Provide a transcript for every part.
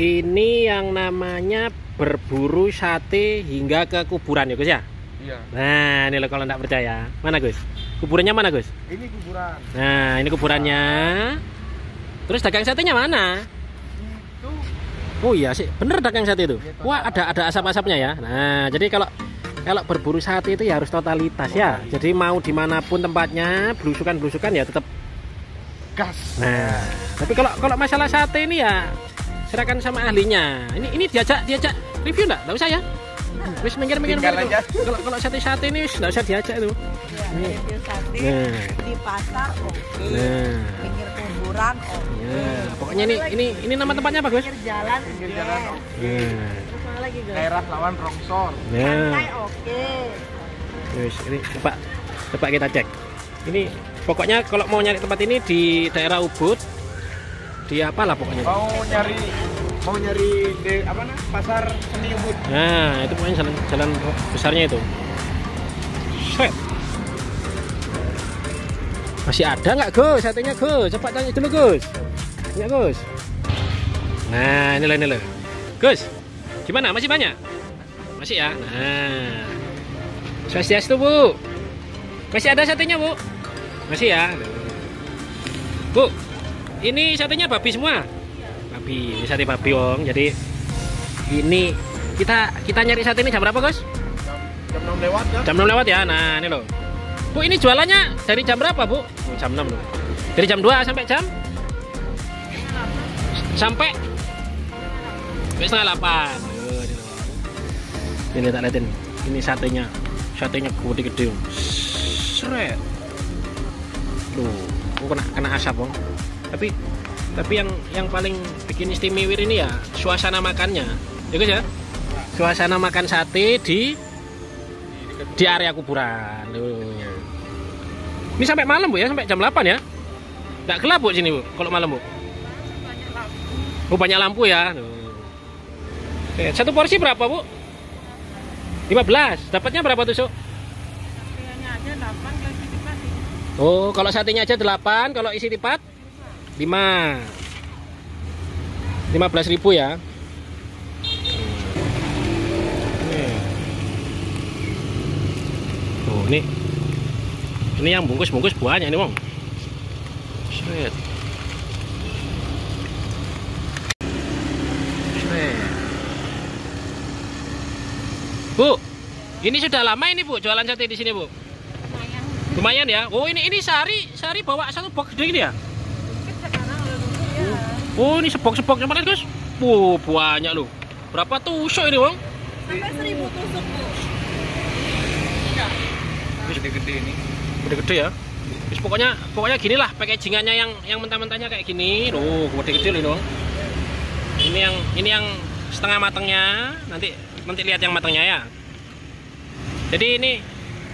Ini yang namanya berburu sate hingga ke kuburan ya Gus ya? Iya. Nah ini loh kalau nggak percaya. Mana Gus? Kuburannya mana Gus? Ini kuburan. Nah ini kuburannya. Terus dagang satenya mana? Itu. Oh iya sih, bener dagang sate itu. Wah ada asap-asapnya ya. Nah jadi kalau berburu sate itu ya harus totalitas ya. Jadi mau dimanapun tempatnya, belusukan ya tetap Gas. Nah, tapi kalau masalah sate ini ya serahkan sama ahlinya. Ini diajak review enggak? Enggak usah ya. Wis minggir-minggir. Kalau sate ini wis enggak usah diajak itu. Ya, review sate di pasar oke. Pinggir kuburan oke. Ya, pokoknya ini nama tempatnya apa, Gus? Pinggir jalan oke. Terus mana lagi, Gus? Daerah Lawan Rongsor. Santai oke. Wis ini coba kita cek. Ini pokoknya kalau mau nyari tempat ini di daerah Ubud, di apalah pokoknya. Mau nyari di apa nah? Pasar Seni Ubud. Nah, itu pokoknya jalan besarnya itu. Set. Masih ada nggak Gus satenya Gus? Coba tanya dulu Gus. Tanya Gus. Nah, ini loh. Gus, gimana? Masih banyak? Masih ya? Nah. Swastiastu Bu. Masih ada satenya Bu? Masih ya? Bu, ini satenya babi semua? Babi, ini sate babi Wong. Jadi ini kita nyari sate ini jam berapa Gus? Jam 6 lewat kan? Jam 6 lewat ya. Nah ini loh Bu, ini jualannya dari jam berapa Bu? Oh, jam 6 loh. Dari jam 2 sampai jam? Sampai setengah 8. Ini tak liatin. Ini satenya gede-gede. Seret. Tuh, kena asap Bang. Tapi yang paling bikin istimewa ini ya suasana makannya. Ya guys ya. Suasana makan sate di area kuburan. Ini sampai malam Bu ya, sampai jam 8 ya. Enggak gelap Bu sini Bu kalau malam Bu. Oh, banyak lampu ya. Oke, satu porsi berapa Bu? 15. Dapatnya berapa tusuk? Satenya aja 8 kalau isi tipat. Oh, kalau satenya aja 8, kalau isi tipat 5. 15.000 ya. Oh, ini yang bungkus banyak ini, Bang. Set. Bu, ini sudah lama ini Bu jualan sate di sini Bu? Lumayan ya. Oh ini sehari bawa satu box gede gini ya? Oh ini sebok kemarin Gus? Banyak loh. Berapa tusuk ini Bang? Sampai 1000 tusuk Bu. Gede-gede ini. Gede-gede ya. Terus pokoknya gini lah packagingannya yang mentah-mentahnya kayak gini. Loh gede-gede loh Bang. Ini yang setengah matangnya. Nanti lihat yang matangnya ya. Jadi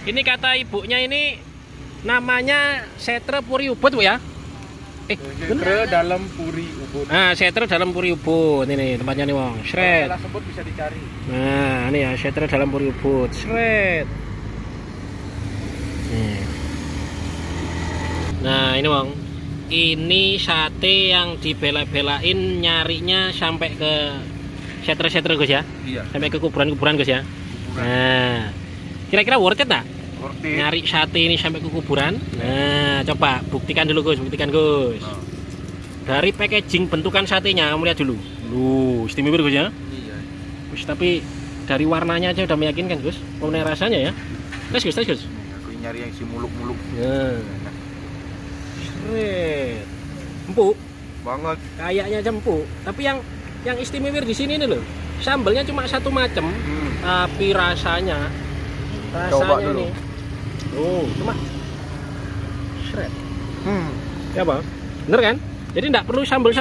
ini kata ibunya ini namanya setre puri ubud Bu ya? Setre dalam puri ubud. Nah, setre dalam puri ubud ini tempatnya nih Wong. Shred. Salah sebut bisa dicari. Nah, ini ya setre dalam puri ubud. Shred. Nah, ini Wong. Ini sate yang dibela-belain nyarinya sampai ke setre-setre Gus ya? Iya. Sampai ke kuburan-kuburan Gus ya? Nah, kira-kira worth it tak? Worth it. Nyari sate ini sampai ke kuburan. Nah, coba buktikan dulu Gus, Dari packaging bentukan satenya kamu lihat dulu. Loh, istimewa Gus ya? Iya. Gus, tapi dari warnanya aja udah meyakinkan Gus. Kemudian rasanya ya. Tes Gus. Aku nyari yang si muluk-muluk. Nah. Seret. Empuk Banget. kayaknya aja empuk. Tapi yang istimewa di sini nih loh. Sambalnya cuma satu macam, tapi rasanya Coba dulu. ini. Oh, cuma shred. Ya Bang, bener kan? Jadi enggak perlu sambal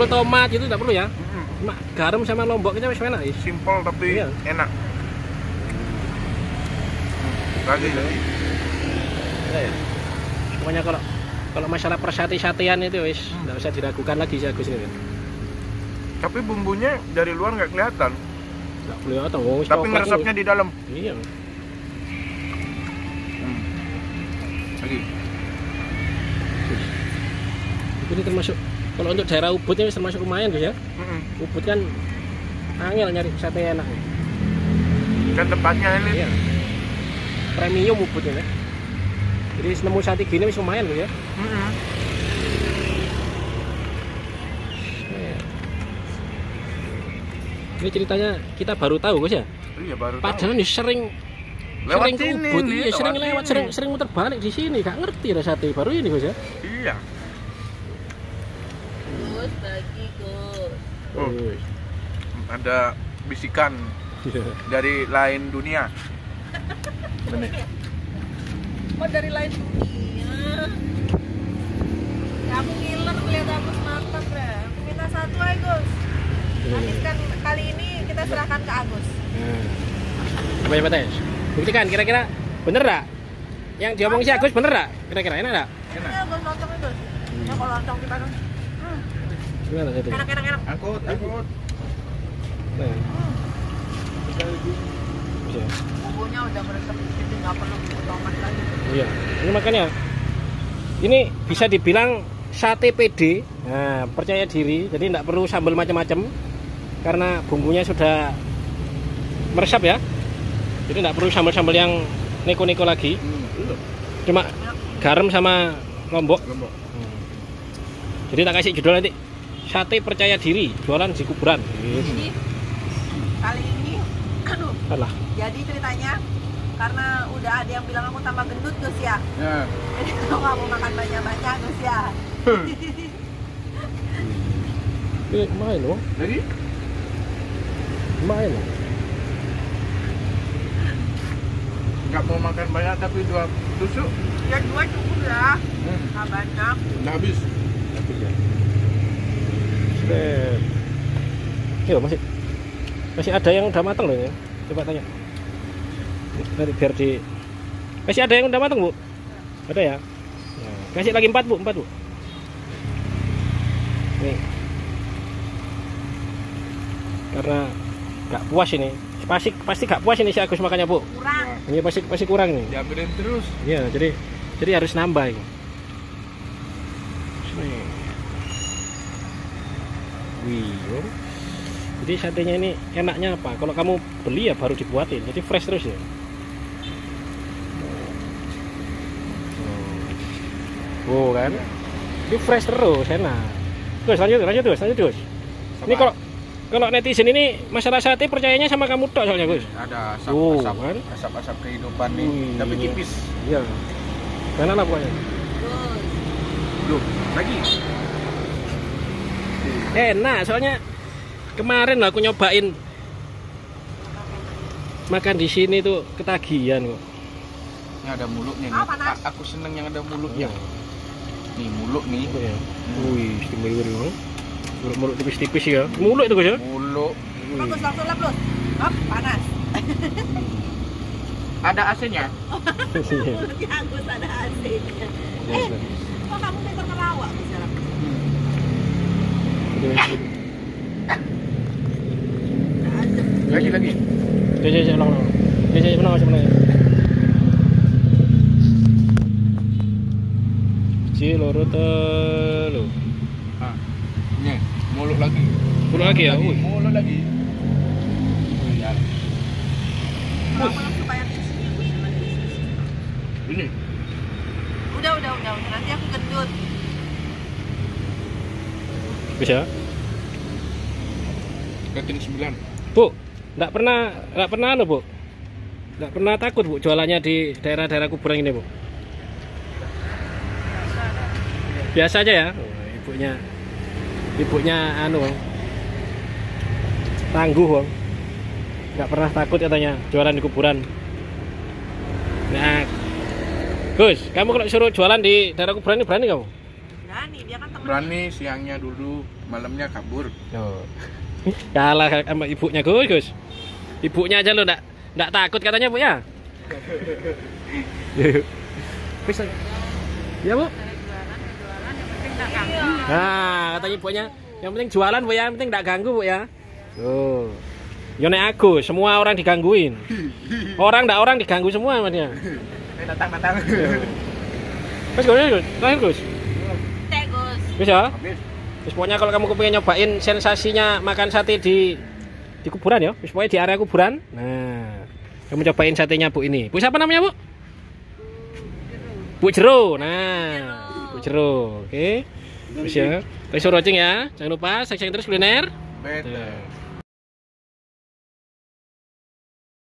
tomat gitu, enggak perlu ya. Cuma garam sama lombok aja wis enak. Simple tapi Iya. enak. Lagi. Ya. Pokoknya kalau masalah persate-satean itu wis enggak usah diragukan lagi sih Gus ini. Tapi bumbunya dari luar nggak kelihatan. Enggak kelihatan. Oh, Tapi ngeresapnya di dalam. Iya. Lagi. Ini termasuk Kalau untuk daerah Ubud ini termasuk lumayan Gus ya. Ubud kan angel nyari sate enak. Kan tempatnya ini. Iya. Premium Ubud ini. Jadi nemu sate gini wis lumayan Gus ya. Ini ceritanya kita baru tahu Gus ya. Iya baru tahu. Padahal ini sering Lewat ke sini Ubud, nih, iya sering lewat lewat, sini. sering muter balik di sini, gak ngerti lah sate baru ini Gus ya. Iya. Gus, bagi Gus. Oh, ada bisikan Iya. dari lain dunia. Bener. Oh, dari lain dunia. Kamu ngiler melihat aku makan, Bre. Minta satu aja, Gus. Nanti kan kali ini kita serahkan ke Agus. Nah. Coba ya Tes. Buktikan kira-kira bener gak? Yang diomong si Agus bener gak? Kira-kira enak gak? Enak. Iya, Gus, lontongnya, Gus. Ya, kalau lontong kita kan. Gimana sate? Enak. Angkut. Nah. Bisa. Bumbunya udah meresap jadi nggak perlu potongan lagi. Iya. Ini makanya ini bisa dibilang sate PD. Nah, percaya diri. Jadi tidak perlu sambal macam-macam karena bumbunya sudah meresap ya. Jadi tidak perlu sambal-sambal yang neko-neko lagi. Cuma garam sama lombok. Jadi tak kasih judul nanti sate percaya diri jualan di kuburan. Jadi kali ini, aduh. Alah. Jadi ceritanya karena udah ada yang bilang aku tambah gendut Gus ya. Ya. Jadi aku nggak mau makan banyak-banyak Gus ya. Ini main loh. Jadi Main loh. nggak mau makan banyak tapi 2 tusuk. Ya 2 cukup ya. Nggak banyak. Udah habis. Iya masih ada yang udah matang loh ya. Coba tanya. Nanti biar di masih ada yang udah matang Bu? Ada ya? Nah, kasih lagi 4 Bu. Nih. Karena gak puas ini. Pasti gak puas ini si Agus makannya Bu. Kurang. Ini pasti kurang nih. Diambilin terus. Iya, jadi harus nambah ini. Sini. Wih, jadi satenya ini enaknya apa? Kalau kamu beli ya baru dibuatin, jadi fresh terus ya. Oh kan, ini fresh terus, enak. Terus lanjut terus. Ini kalau netizen ini masalah sate percayanya sama kamu tok soalnya Gus. Ada Kan? asap kehidupan nih, tapi Iya. tipis. Iya. Enak lah pokoknya. Gus. Duh, lagi. Enak, soalnya kemarin lah aku nyobain makan di sini tuh ketagihan kok. Ini ada mulutnya nih. Ah, panas. Aku seneng yang ada mulutnya. Iya. Nih mulut nih. Ya. Wih, istimewa. Mulut tipis-tipis ya. Mulut itu Gus ya. Mulut. Bagus langsung lah Gus. Hop, panas. Ada AC-nya. Mulutnya Agus ada AC-nya. Kok kamu pintar ngelawak Gus ya? Lagi. Saya ulang. Saya sebenarnya. Loro telu. Ah. Nih, mulut lagi. Mulut lagi ya. Wih. Mulut lagi. Ya. Kenapa supaya susunya Gus jangan disusun. Ini. Udah. Nanti aku gendut. Bisa. Rating 9. Bu, enggak pernah Bu. Enggak pernah takut Bu jualannya di daerah-daerah kuburan ini Bu. Biasa aja ya. Oh, ibunya anu tangguh Bang. Enggak pernah takut katanya jualan di kuburan. Nah, Gus, kamu kalau suruh jualan di daerah kuburan ini berani kamu? Berani, dia kan temen. Berani siangnya dulu, malamnya kabur. Oh. Kalah sama ibunya Gus. Ibunya aja lo enggak takut katanya Bu ya. Bisa. Ya Bu. Nah, katanya ibunya yang penting jualan Bu ya, yang penting enggak ganggu Bu ya. Tuh. Yo nek aku semua orang digangguin. Orang diganggu semua sama dia. Datang. Gus. Lahir Gus. Teh Gus. Bisa? Habis. Terus pokoknya kalau kamu pengen nyobain sensasinya makan sate di kuburan ya, terus pokoknya di area kuburan. Nah, kamu cobain satenya Bu ini. Bu siapa namanya Bu? Bu Jero. Nah, Bu Jero. Oke. Terus ya, terus rocing ya. Jangan lupa saksikan terus kuliner. Betul.